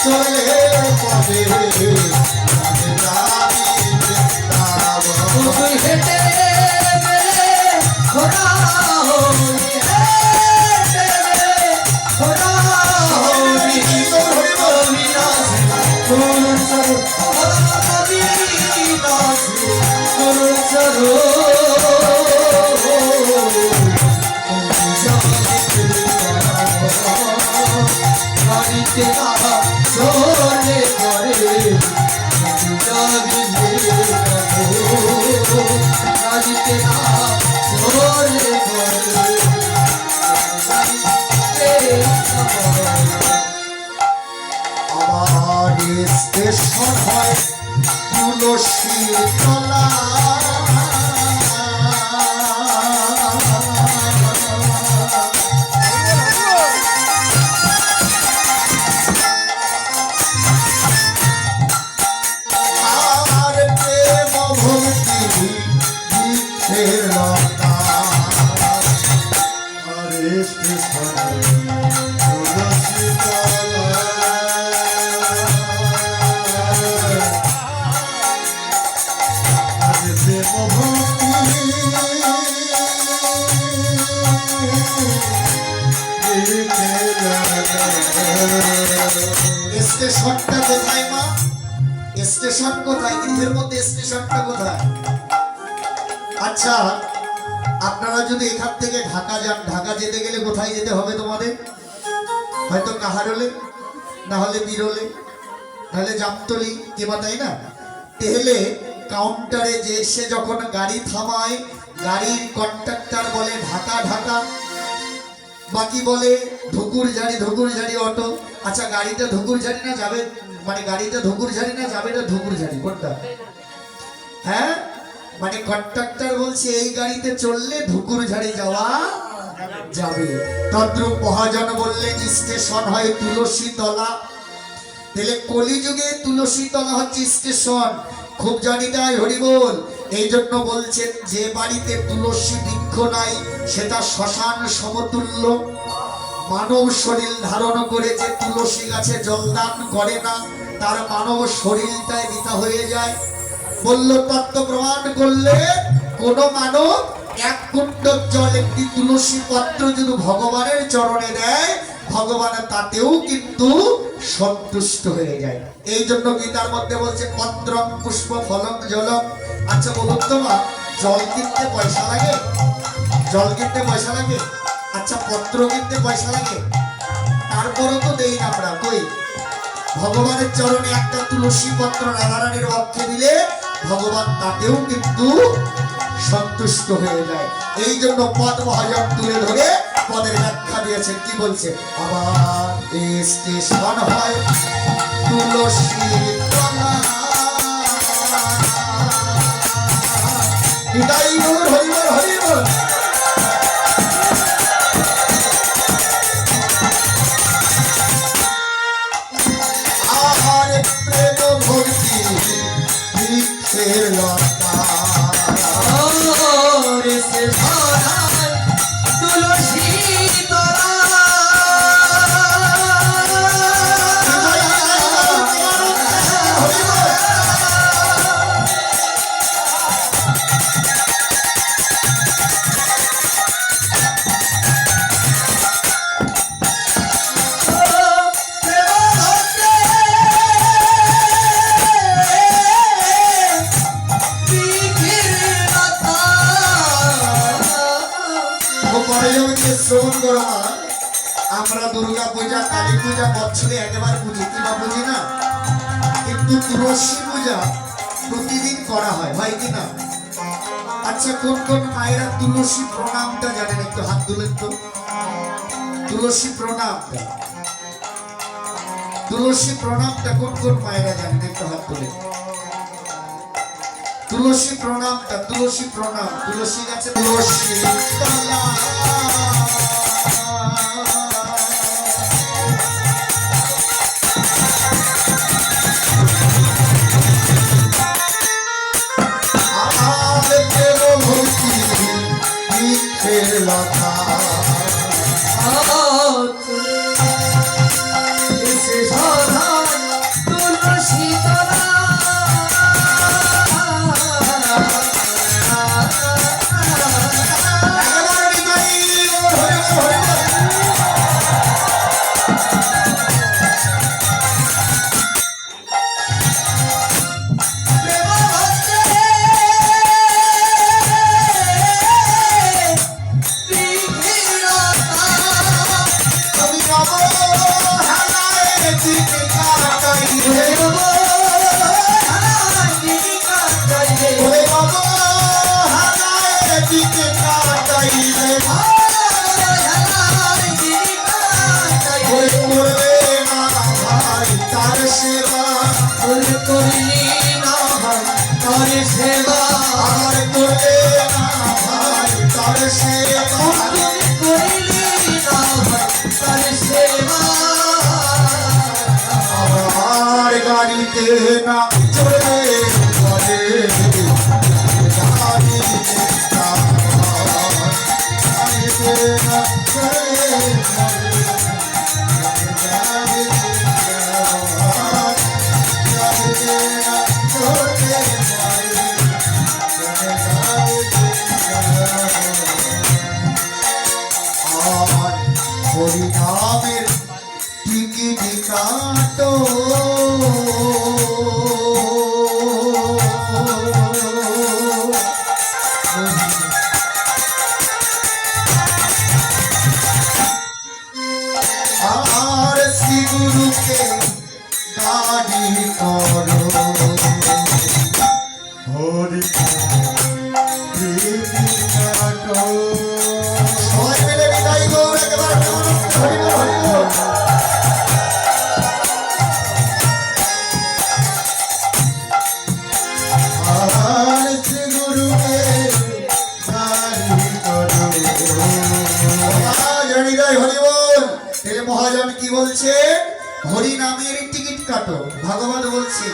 চলে পড়ে তুই হেঁটে গেলে ঘোড়া হলি ঘোড়া হলি বাড়িতে চলে পড়ে বাড়িতে চলে পড়ে আমার স্টেশন হয় তুলসী তলা আর প্রেম ভক্তি বৃক্ষের লতা আর স্টেশন তুলসী তলা স্টেশনটা কোথায় মা? স্টেশন কোথায়? গৃহের মধ্যে স্টেশনটা কোথায়? আচ্ছা, আপনারা যদি এখান থেকে ঢাকা যান, ঢাকা যেতে গেলে কোথায় যেতে হবে তোমাদের? হয়তো কাহারোলে, না হলে বিরলে, নাহলে জামতলি, কিংবা তাই না? তাহলে কাউন্টারে যে এসে যখন গাড়ি থামায়, গাড়ির কন্ট্রাক্টর বলে ঢাকা ঢাকা, বাকি বলে ধুকুরঝাড়ি ধুকুরঝাড়ি অটো। আচ্ছা, গাড়িটা ধুকুরঝাড়ি না যাবে, মানে গাড়িটা ধুকুরঝাড়ি না যাবে না ধুকুরঝাড়ি, কোনটা? হ্যাঁ, মানে কন্ট্রাক্টর বলছে এই গাড়িতে চললে ধুকুরঝাড়ি যাওয়া যাবে। তদ্রূপ মহাজন বললেন স্টেশন হয় তুলসী তলা। তাহলে কলিযুগে তুলসী তলা হচ্ছে স্টেশন। খুব জানি তাই হরিবোল। এই জন্য বলছেন যে বাড়িতে তুলসী বৃক্ষ নাই সেটা শ্মশান সমতুল্য। মানব শরীর ধারণ করে যে তুলসী গাছে জলদান করে না, তার মানব শরীরটাই বৃথা হয়ে যায়। বলল তত্ত্ব প্রমাণ করলে কোন মানব এক কুণ্ড জল একটি তুলসী পত্র যদি ভগবানের চরণে দেয়, ভগবান তাতেও কিন্তু সন্তুষ্ট হয়ে যায়। এই জন্য গীতার মধ্যে বলছে পত্রং পুষ্প ফলং জলং। আচ্ছা বলুন তো মা, জল কিনতে পয়সা লাগে? জল কিনতে পয়সা লাগে? আচ্ছা, পত্র কিনতে পয়সা লাগে? তারপরও তো দেই না আমরা। কই? ভগবানের চরণে একটা তুলসী পত্র রাধারানীর বক্ষে দিলে ভগবান তাতেও কিন্তু সন্তুষ্ট হয়ে যায়। এই জন্য পদ মহাজন তুলে ধরে পদের ব্যাখ্যা দিয়েছেন। কি বলছে? আবার স্টেশন হয় তুলসী তলা। নিতাই গৌর হরিবল হরিবল। আর প্রেম ভক্তি বৃক্ষের লতা তুলসী তলা শ্রবণ করো মা। আমরা দুর্গা পূজা কালী পূজা বছরে একবার পুজি, কিংবা বুঝি না, কিন্তু তুলসী পূজা প্রতিদিন করা হয়, হয় কিনা? আচ্ছা, কোন কোন মায়েরা তুলসী প্রণামটা জানেন? একটু হাত তুলেন তো। তুলসী প্রণামটা, তুলসী প্রণামটা কোন কোন মায়েরা জানেন? একটু হাত তুলেন। তুলসী প্রণামটা, তুলসী প্রণাম, তুলসী গাছে তুলসী তলা। লতা এসে সাধারণ দিকে কাটাইলে ওরে বাবা হারায় দিকে কাটাইলে ওই করবে না ভাই তার সেবা আর করবে না ভাই তার সেবা আমার গাড়িতে না চলে ঘরে গাড়িতে না চলে হরিনামের টিকিট কাটো আর শ্রী গুরুকে গাড়ি করো হরি সবাই মিলে বিদায় গৌর একবার হরি বল, হরি বল। আর শ্রী গুরুকে গাড়ি করো মহাজন হৃদয় হরি বল। এই মহাজন কি বলছে? হরি নামের টিকিট কাটো। ভগবান বলছে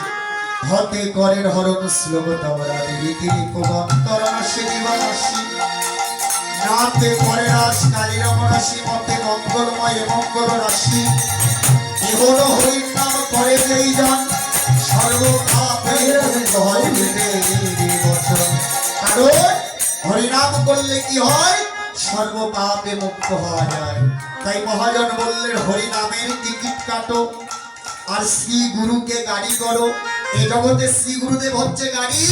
হতে করের হরণ শ্লোক তোমরা রীতি পবন্তরাশি দিবাসী নাতে করে রাস কালীর রাশি মতে মঙ্গলময় মঙ্গল রাশি কেবল হরির নাম করে যেই জন সর্বপাপের হয় মিটে বচন। কারণ হরিনাম করলে কি হয়? সর্বপাপে মুক্ত হওয়া যায়। তাই মহাজন বললেন হরি নামের টিকিট কাটো আর শ্রী গুরুকে গাড়ি করো। এই জগতে শ্রী গুরুদেব হচ্ছে গাড়ি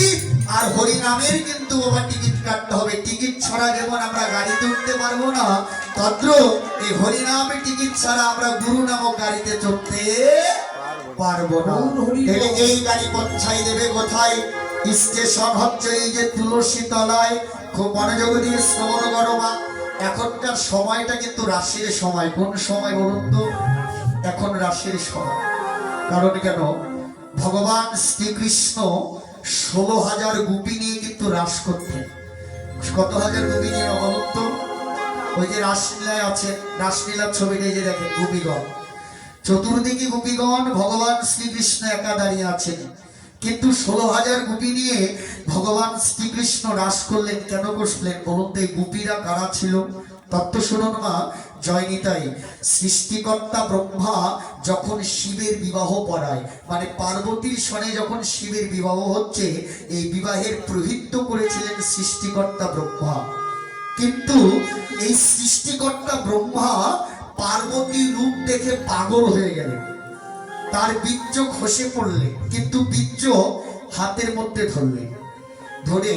আর হরি নামের কিন্তু বাবা টিকিট কাটতে হবে। টিকিট ছাড়া যেমন আমরা গাড়িতে উঠতে পারবো না, তদ্র এই হরি নামের টিকিট ছাড়া আমরা গুরু নামক গাড়িতে চড়তে পারবো না। তাহলে এই গাড়ি পৌঁছাই দেবে কোথায়? স্টেশন হচ্ছে এই যে তুলসী তলায়। খুব মনোযোগ দিয়ে শ্রবণ করো মা। এখনকার সময়টা কিন্তু রাশির সময়। কোন সময় বলুন তো? এখন রাশির সময়। কারণ কেন? ভগবান শ্রীকৃষ্ণ 16,000 গোপী নিয়ে কিন্তু রাস করতেন। কত হাজার গোপী নিয়ে বলুন তো? ওই যে রাসলীলায় আছে, রাসলীলার ছবিটা এই যে দেখেন, গোপীগণ চতুর্দিকে গোপীগণ, ভগবান শ্রীকৃষ্ণ একা দাঁড়িয়ে আছেন। কিন্তু 16,000 গোপী নিয়ে ভগবান শ্রীকৃষ্ণ রাস করলেন। কেন করলেন বলুন তো? এই গোপীরা কারা ছিল? তত্ত্ব শুনুন মা, জয়নিতাই। সৃষ্টিকর্তা ব্রহ্মা যখন শিবের বিবাহ পড়ায়, মানে পার্বতীর সনে যখন শিবের বিবাহ হচ্ছে, এই বিবাহের প্রহিত করেছিলেন সৃষ্টিকর্তা ব্রহ্মা। কিন্তু এই সৃষ্টিকর্তা ব্রহ্মা পার্বতীর রূপ দেখে পাগল হয়ে গেলেন। তার বীর্য খসে পড়লে, কিন্তু বীর্য হাতের মধ্যে ধরলেন। ধরে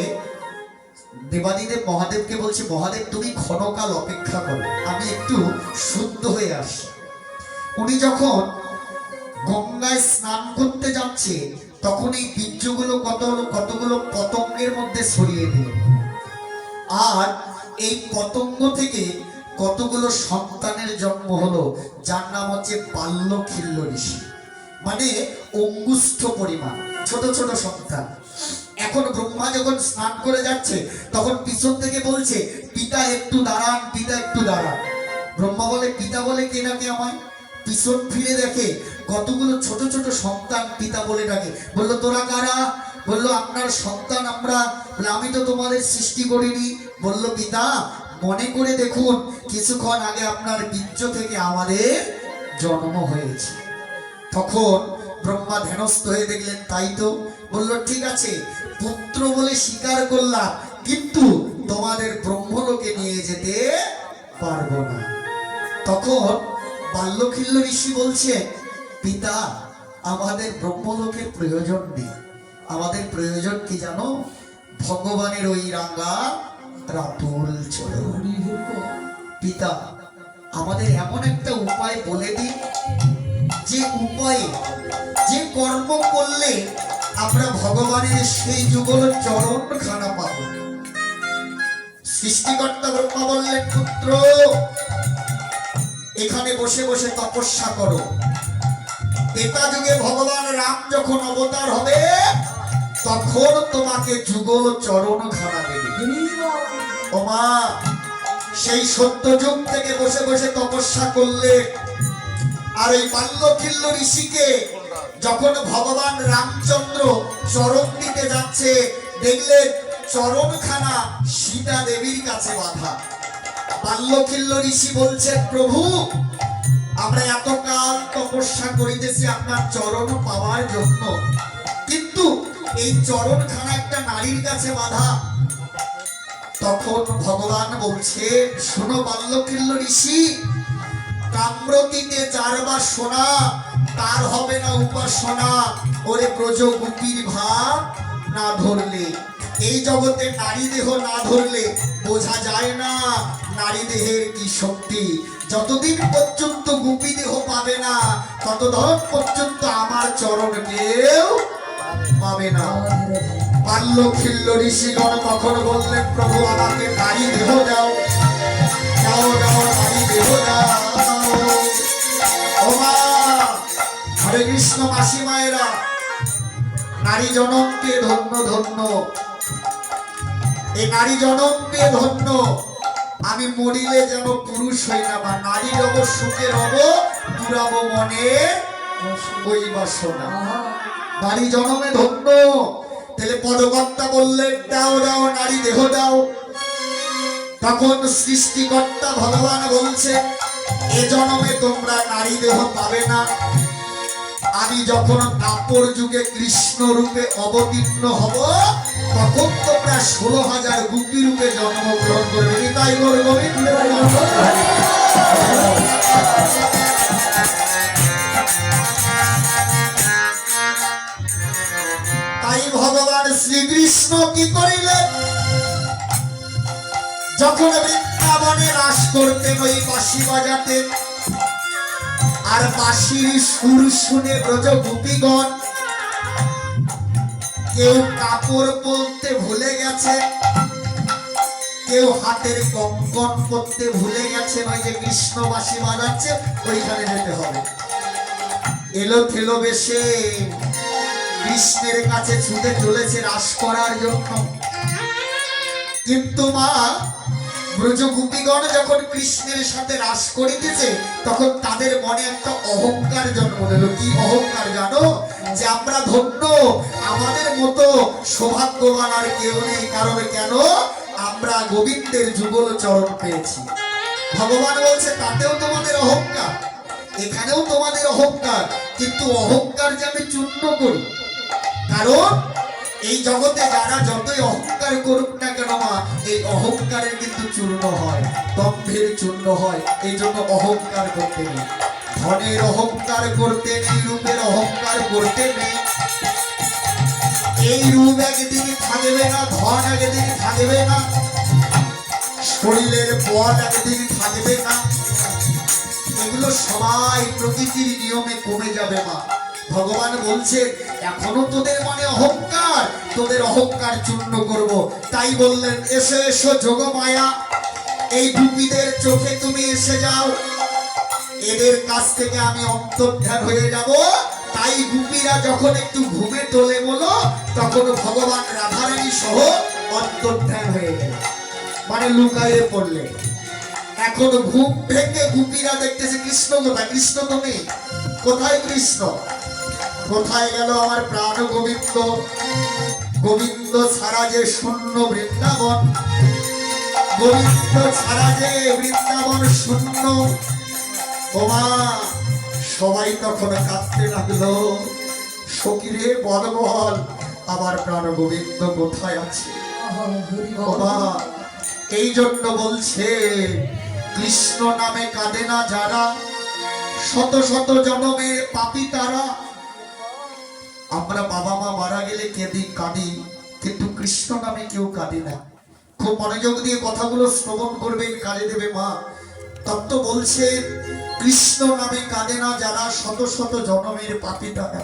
দেবাদিদেব মহাদেবকে বলছে, মহাদেব তুমি ক্ষণকাল অপেক্ষা করো, আমি একটু শুদ্ধ হয়ে আসি। উনি যখন গঙ্গায় স্নান করতে যাচ্ছে, তখন এই বীর্যগুলো কতগুলো পতঙ্গের মধ্যে ছড়িয়ে দিলেন। আর এই পতঙ্গ থেকে কতগুলো সন্তানের জন্ম হলো, যার নাম হচ্ছে বাল্যখিল্য ঋষি। মানে অঙ্গুষ্ঠ পরিমাণ ছোট ছোট সন্তান। এখন ব্রহ্মা যখন স্নান করে যাচ্ছে, তখন পিছন থেকে বলছে, পিতা একটু দাঁড়ান, পিতা একটু দাঁড়ান। ব্রহ্মা বলে, পিতা বলে কে ডাকে আমায়? পিছন ফিরে দেখে কতগুলো ছোট ছোট সন্তান পিতা বলে ডাকে। বললো, তোরা কারা? বললো, আপনার সন্তান আমরা। বলে, আমি তো তোমাদের সৃষ্টি করিনি। বললো, পিতা মনে করে দেখুন, কিছুক্ষণ আগে আপনার বীর্য থেকে আমাদের জন্ম হয়েছে। তখন ব্রহ্মা ধ্যানস্থ হয়ে দেখলেন, তাই তো। বললো, ঠিক আছে, পুত্র বলে স্বীকার করলাম, কিন্তু তোমাদের ব্রহ্মলোকে নিয়ে যেতে পারবো না। তখন বাল্যখিল্য ঋষি বলছে, পিতা আমাদের ব্রহ্মলোকের প্রয়োজন নেই, আমাদের প্রয়োজন কি জানো? ভগবানের ওই রাঙ্গা রাতুল চরণ। পিতা আমাদের এমন একটা উপায় বলে দিন, যে উপায় করলে আমরা ভগবানের সেই যুগল চরণখানা পাব। সৃষ্টিকর্তা ব্রহ্মা বললেন, পুত্র এখানে বসে বসে তপস্যা করো। ত্রেতা যুগে ভগবান রাম যখন অবতার হবে তখন তোমাকে যুগল চরণখানা দেবে। ও মা, সেই সত্য যুগ থেকে বসে বসে তপস্যা করলে। আর এই বাল্যকিল্য ঋষিকে যখন ভগবান রামচন্দ্র চরণ দিতে যাচ্ছে দেখলেন চরণখানা সীতা দেবীর কাছে বাঁধা। বাল্যকিল্য ঋষি বলছেন, প্রভু আমরা এতকাল তপস্যা করিতেছি আপনার চরণ পাওয়ার জন্য, কিন্তু এই চরণখানা একটা নারীর কাছে বাঁধা। তখন ভগবান বলছে, শোনো বাল্যকিল্য ঋষি, কামরতিতে যার বা সোনা তার হবে না উপাসনা। ওরে ব্রজ গোপীর ভাব না ধরলে, এই জগতে নারী দেহ না ধরলে বোঝা যায় না নারী দেহের কি শক্তি। যতদিন পর্যন্ত গোপী দেহ পাবে না ততদিন পর্যন্ত আমার চরণ কেউ পাবে না। বাল্যকিল্য ঋষিগণ তখন বললেন, প্রভু আমাকে নারী দেহ দাও, দাও দাও নারী দেহ দাও। ও মা, হরে কৃষ্ণ মাসি মায়েরা, নারী জনমকে ধন্য ধন্য, এই নারী জনমকে ধন্য। আমি মরিলে যেন পুরুষ হই না, বা নারী রব সুখে রব পুরাব মনে ওই বাসনা। নারী জনমে ধন্য। তাহলে পদকর্তা বললেন, দাও দাও নারী দেহ দাও। তখন সৃষ্টিকর্তা ভগবান বলছে, এ জনমে তোমরা নারী দেহ পাবে না। আমি যখন দাপর যুগে কৃষ্ণ রূপে অবতীর্ণ হব তখন তোমরা 16,000 গোপী রূপে জন্মগ্রহণ করবে। তাই গৌর গোবিন্দ। তাই ভগবান শ্রীকৃষ্ণ কি করিলেন, যখন বৃন্দাবনে রাস করতেন ওই বাঁশি বাজাতেন, আর বাঁশির সুর শুনে ব্রজ গোপীগণ কেউ কাপড় পরতে ভুলে গেছে, কেউ হাতের কঙ্কন করতে ভুলে গেছে। ওই যে কৃষ্ণ বাঁশি বাজাচ্ছে ওইখানে যেতে হবে। এলো থেলো বেশে কৃষ্ণের কাছে ছুটে চলেছে রাস করার জন্য। কিন্তু মা, ব্রজ গোপীগণ যখন কৃষ্ণের সাথে রাস করিতেছে তখন তাদের মনে একটা অহংকার জন্ম নিল। কি অহংকার জানো? যে আমরা ধন্য, আমাদের মতো সৌভাগ্যবান আর কেউ নেই। কারণ কেন? আমরা গোবিন্দের যুগল চরণ পেয়েছি। ভগবান বলছে, তাতেও তোমাদের অহংকার, এখানেও তোমাদের অহংকার, কিন্তু অহংকার যে আমি চূর্ণ করি। কারণ এই জগতে যারা যতই অহংকার করুক না কেন মা, এই অহংকারের কিন্তু চূর্ণ হয়, দম্ভের চূর্ণ হয়। এই জন্য অহংকার করতে নেই, ধনের অহংকার করতে নেই, রূপের অহংকার করতে নেই। এই রূপ একদিন থাকবে না, ধন একদিন থাকবে না, শরীরের বল একদিন থাকবে না। এগুলো সবাই প্রকৃতির নিয়মে কমে যাবে মা। ভগবান বলছে, এখনো তোদের মনে অহংকার, তোদের অহংকার চূর্ণ করব। তাই বললেন, এসো এসো যোগমায়া, এই গোপীদের চোখে তুমি এসে যাও, এদের কাছ থেকে আমি অন্তর্ধান হয়ে যাব। তাই গোপীরা যখন একটু ঘুমে তোলে বলো, তখন ভগবান রাধারানী সহ অন্তর্ধান হয়ে গেল, মানে লুকায়ে পড়লে। এখন ঘুম ভেঙে গোপীরা দেখতেছে কৃষ্ণ কোথায়? কৃষ্ণ তো নেই। কোথায় কৃষ্ণ? কোথায় গেল আমার প্রাণ গোবিন্দ? গোবিন্দ ছাড়া যে শূন্য বৃন্দাবন, গোবিন্দ ছাড়া যে বৃন্দাবন শূন্য। ওমা, সবাই তখন কাঁদতে লাগলো, সখীরে বল বল, আমার প্রাণ গোবিন্দ কোথায় আছে? ওমা, এই জন্য বলছে, কৃষ্ণ নামে কাঁদে না যারা, শত শত জনমের পাপী তারা। আমরা বাবা মা মারা গেলে কেঁদি কাঁদি, কিন্তু কৃষ্ণ নামে কেউ কাঁদে না। খুব মনোযোগ দিয়ে কথাগুলো শ্রবণ করবেন, কাজে দেবে মা। তত্ত্ব বলছে, কৃষ্ণ নামে কাঁদে না যারা, শত শত জনমের পাপী তারা।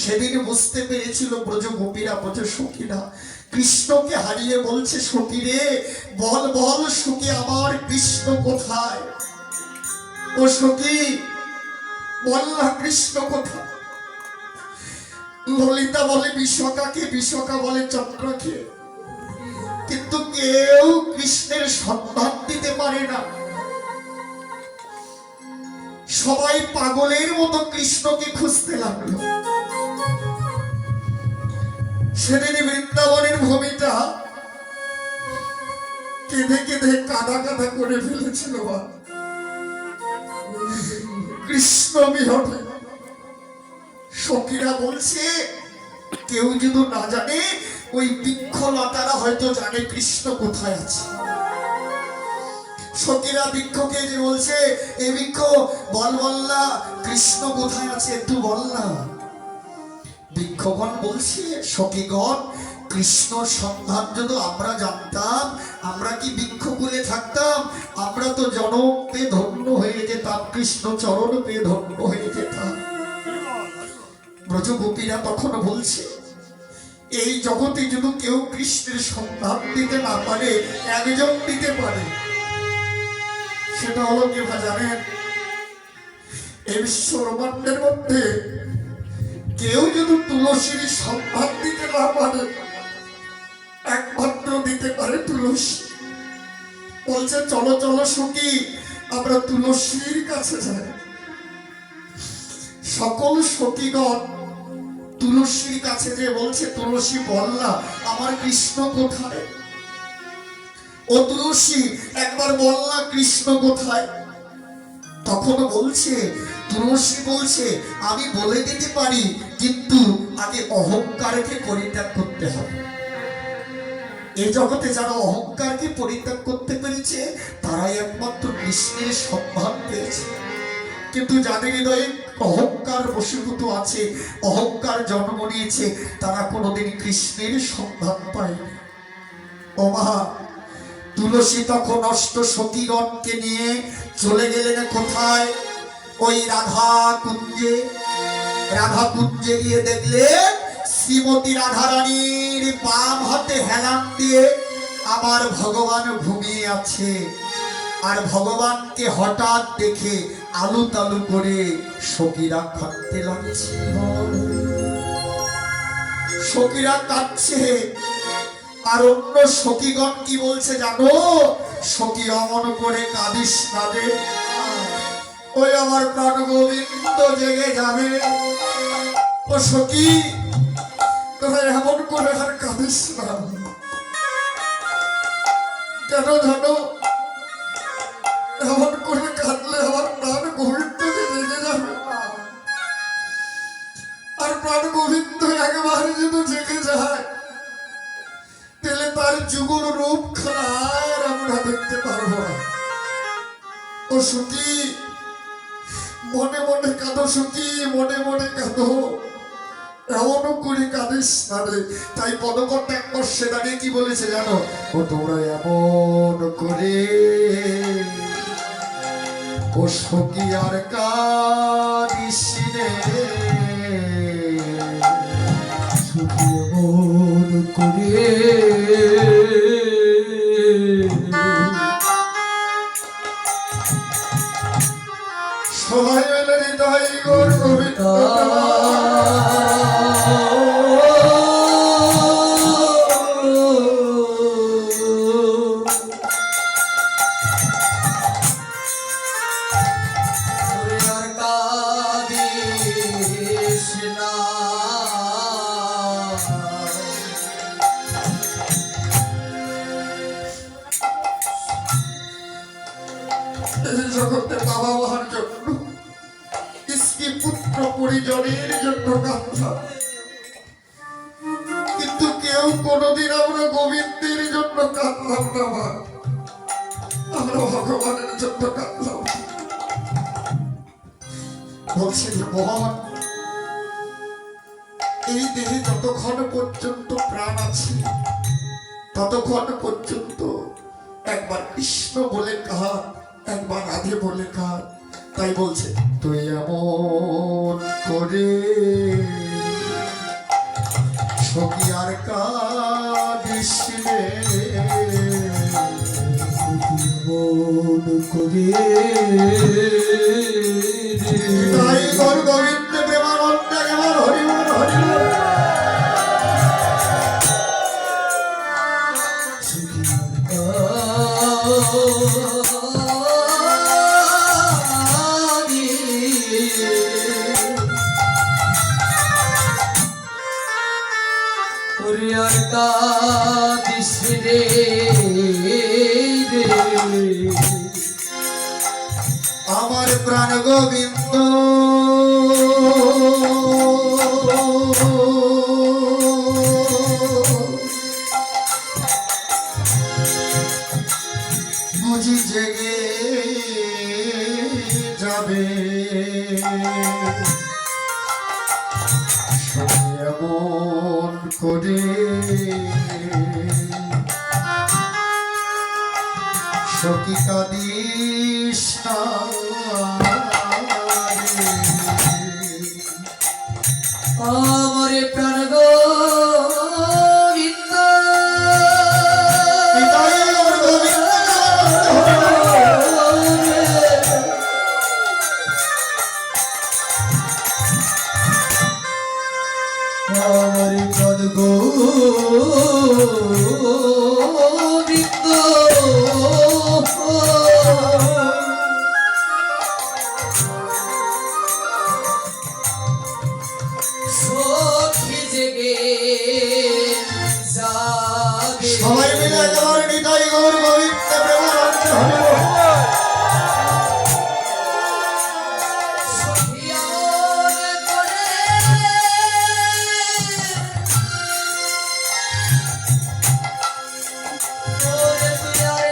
সেদিন বুঝতে পেরেছিল ব্রজ গোপীরা, ব্রজ সখীরা কৃষ্ণকে হারিয়ে বলছে, সখী রে বল বল সখী আমার কৃষ্ণ কোথায়? ও সখী বল না কৃষ্ণ কোথায়? ললিতা বলে বিশাখাকে, বিশাখা বলে চন্দ্রকে, কিন্তু কেউ কৃষ্ণের সন্ধান দিতে পারে না। সবাই পাগলের মতো কৃষ্ণকে খুঁজতে লাগলো। সেদিন বৃন্দাবনের ভূমিটা কেঁদে কেঁদে কাদা কাদা করে ফেলেছিল। কৃষ্ণ বিহনে সখীরা বলছে, কেউ যদি না জানে ওই বৃক্ষলতারা হয়তো জানে কৃষ্ণ কোথায় আছে। সখীরা বৃক্ষকে যে বলছে, এই বৃক্ষ বল বললা কৃষ্ণ কোথায় আছে একটু বল না। বৃক্ষগণ বলছে, সখীগণ কৃষ্ণ সন্ধান যদি আমরা জানতাম, আমরা কি বৃক্ষ বলে থাকতাম? আমরা তো জনম পেয়ে ধন্য হয়ে যেতাম, কৃষ্ণ চরণ পেয়ে ধন্য হয়ে যেতাম। ব্রজ গোপীরা তখন বলছে, এই জগতে যদি কেউ কৃষ্ণের সন্ধান দিতে না পারে, একজন দিতে পারে, সেটা হলো কে জানেন? এই বিশ্বব্রহ্মাণ্ডের মধ্যে কেউ যদি তুলসীর সন্ধান দিতে না পারে, একমাত্র দিতে পারে তুলসী। বলছে চলো চলো সখী আমরা তুলসীর কাছে যাই। সকল সখীগণ তুলসীর কাছে যে বলছে, তুলসী বললা আমার কৃষ্ণ কোথায়? ও তুলসী একবার বললা কৃষ্ণ কোথায়? তখন বলছে, তুলসী বলছে আমি বলে দিতে পারি, কিন্তু আগে অহংকারকে পরিত্যাগ করতে হবে। এই জগতে যারা অহংকারকে পরিত্যাগ করতে পেরেছে, তারাই একমাত্র কৃষ্ণের সন্ধান পেয়েছে। কিন্তু যাদের হৃদয়ে অহংকার বশীভূত আছে, অহংকার জন্ম নিয়েছে, তারা কোনোদিন কৃষ্ণের সন্ধান পায়নি। ও মা, তুলসী তখন অষ্ট সখীগণকে নিয়ে চলে গেলেন কোথায়? ওই রাধা কুঞ্জে। রাধা কুঞ্জে গিয়ে দেখলেন শ্রীমতী রাধারানীর বাম হাতে হেলান দিয়ে আমার ভগবান ঘুমিয়ে আছে। আর ভগবানকে হঠাৎ দেখে আলু তালু করে সখীরা কাঁদতে লাগছে। সখীরা কাঁদছে। আর অন্য সখীগণ কি বলছে জানো? সখী অমন করে কাঁদিস না রে, ওই আমার প্রাণ গোবিন্দ জেগে যাবে। ও সখী তোরা এমন করে আর কাঁদিস না। কেন জানো? এমন করে কাঁদলে আমার প্রাণ গোবিন্দ জেগে যাবে। আর প্রাণ গোবিন্দ একবারে যদি জেগে যায়, তাহলে তার যুগল রূপ খার আমরা দেখতে পারবো না। ও সখী মনে মনে কাঁদো, সখী মনে মনে কাঁদো, এমন করে কাঁদিস না রে। তাই পদকর্তা একবার সে দাঁড়িয়ে কি বলেছে জানো? ও তোমরা এমন করে ও সখী আর কাঁদিস রে, সখী এমন করে সবাই মিলে হৃদয় গৌর গোবিন্দ জগতে বাবা মার জন্য, স্ত্রী পুত্র পরিজনের জন্য কাঁদতাম, কিন্তু কেউ কোনোদিন আমরা গোবিন্দের জন্য কাঁদলাম না। মা, আমরা ভগবানের জন্য কাঁদলাম। বলছে ভগবান, এই দেহে যতক্ষণ পর্যন্ত প্রাণ আছে, ততক্ষণ পর্যন্ত একবার কৃষ্ণ বলে কাঁদ, একবার রাধে বলে কাঁদ। তাই বলছে তুই এমন করে সখী আর কাঁদিস রে মন করে তাই গৌর গোবিন্দ প্রেমানন্দ আমার হরি বল হরি বল। আমার প্রাণ গোবিন্দ বুঝি জেগে যাবে এমন করে সখী কাঁদিস না আমার প্রাণ গোবিন্দ আমার প্রাণ গোবিন্দ সখী জেগে যাবে সবাই মিলে একেবারে নিতাই গৌর গোবিন্দ প্রেমানন্দ হরি বল। সখী আমল করে ওরে তুই আর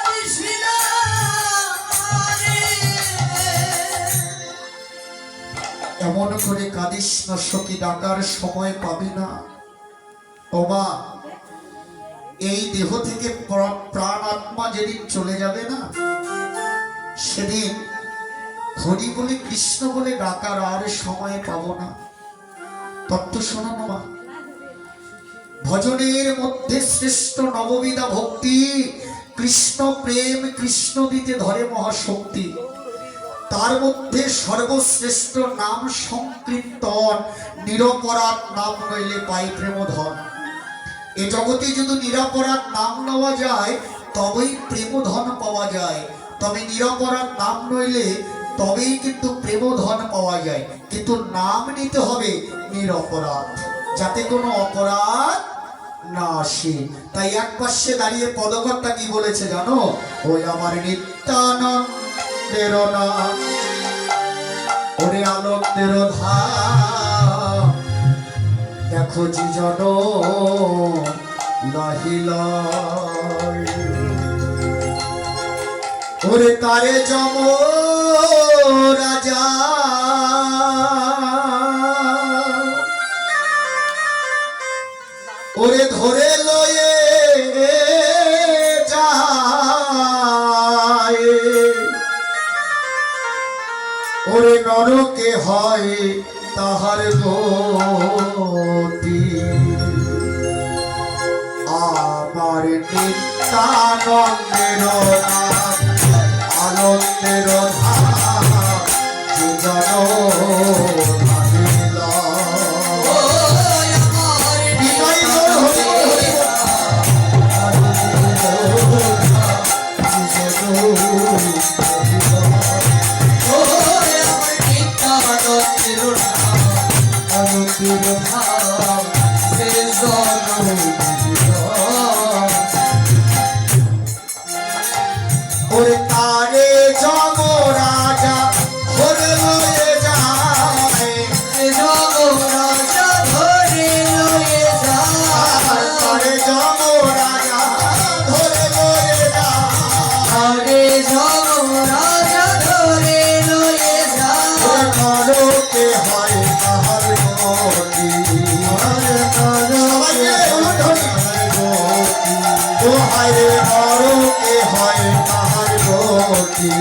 কাঁদিস না রে। এমন করে কাঁদিস না সখী, ডাকার সময় পাবি না। ওমা, এই দেহ থেকে প্রাণ আত্মা যেদিন চলে যাবে না, সেদিন হরি বলে কৃষ্ণ বলে ডাকার আর সময় পাবো না। তত্ত্ব শোনো মা, ভজনের মধ্যে শ্রেষ্ঠ নববিধা ভক্তি কৃষ্ণ প্রেম, কৃষ্ণ দিতে ধরে মহাশক্তি। তার মধ্যে সর্বশ্রেষ্ঠ নাম সংকীর্তন, নিরপরাধ নাম নইলে পাই প্রেমধন। এ জগতে যদি নিরপরাধ নাম নেওয়া যায় তবেই প্রেমধন পাওয়া যায়, তবে নিরপরাধ নাম নইলে তবেই কিন্তু প্রেমধন পাওয়া যায়। কিন্তু নাম নিতে হবে নিরপরাধ, যাতে কোনো অপরাধ না আসে। তাই এক পাশে দাঁড়িয়ে পদকর্তা কি বলেছে জানো? ওই আমার নিত্যানন্দের নাম, ওরে আনন্দের ধাম, দেখো জি জন লাহিলা, ওরে তারে যম রাজা ওরে ধরে লয়ে যায়, ওরে নরকে হয় তাহার গতি। আমার নিত্যানন্দের নাম, আনন্দের ধাম, যে জন লাহিলা। ওরে তারে জগ রাজা ধরে লয়ে যায়, তারে জগ রাজা ধরে লয়ে যায়, নরকে হয় তাহার গতি। ও হায় রে, নরকে হয় তাহার গতি,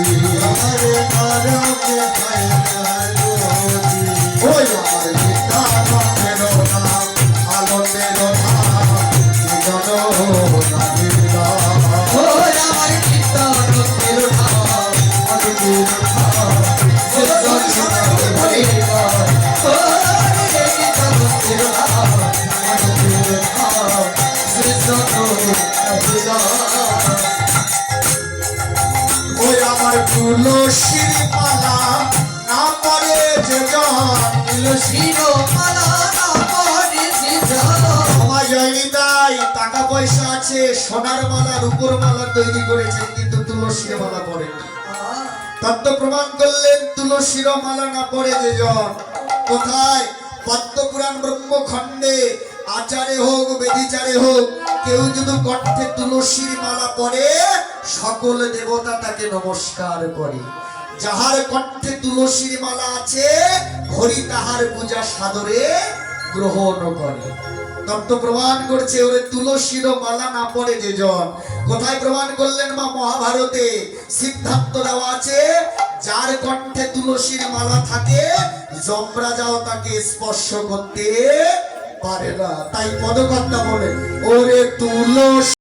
ওই আমার নিত্যানন্দের তুলসীর মালা না পরে যে জন তুলসীর মালা না পরে যে জন আমার জয়নি তাই টাকা পয়সা আছে সোনার মালা রূপোর মালা তৈরি করেছেন কিন্তু তুলসীর মালা পরেনি তত্ত্ব প্রমাণ করলেন তুলসীর মালা না পড়ে যে জন কোথায় পদ্মপুরাণ ব্রহ্মখণ্ডে আচারে হোক বেদিচারে হোক কেউ যদি কণ্ঠে তুলসীর মালা পড়ে সকল দেবতা তাকে নমস্কার করে যাহার কণ্ঠে তুলসীর মালা আছে হরি তাহার পূজা সাদরে গ্রহণ করে তত্ত্ব প্রমাণ করছে ওরে তুলসীর মালা না পড়ে যে জন কোথায় প্রমাণ করলেন মা মহাভারতে সিদ্ধান্ত দেওয়া আছে যার কণ্ঠে তুলসীর মালা থাকে যমরাজাও তাকে স্পর্শ করতে পারে না তাই পদকর্তা বলে ওরে তুলসী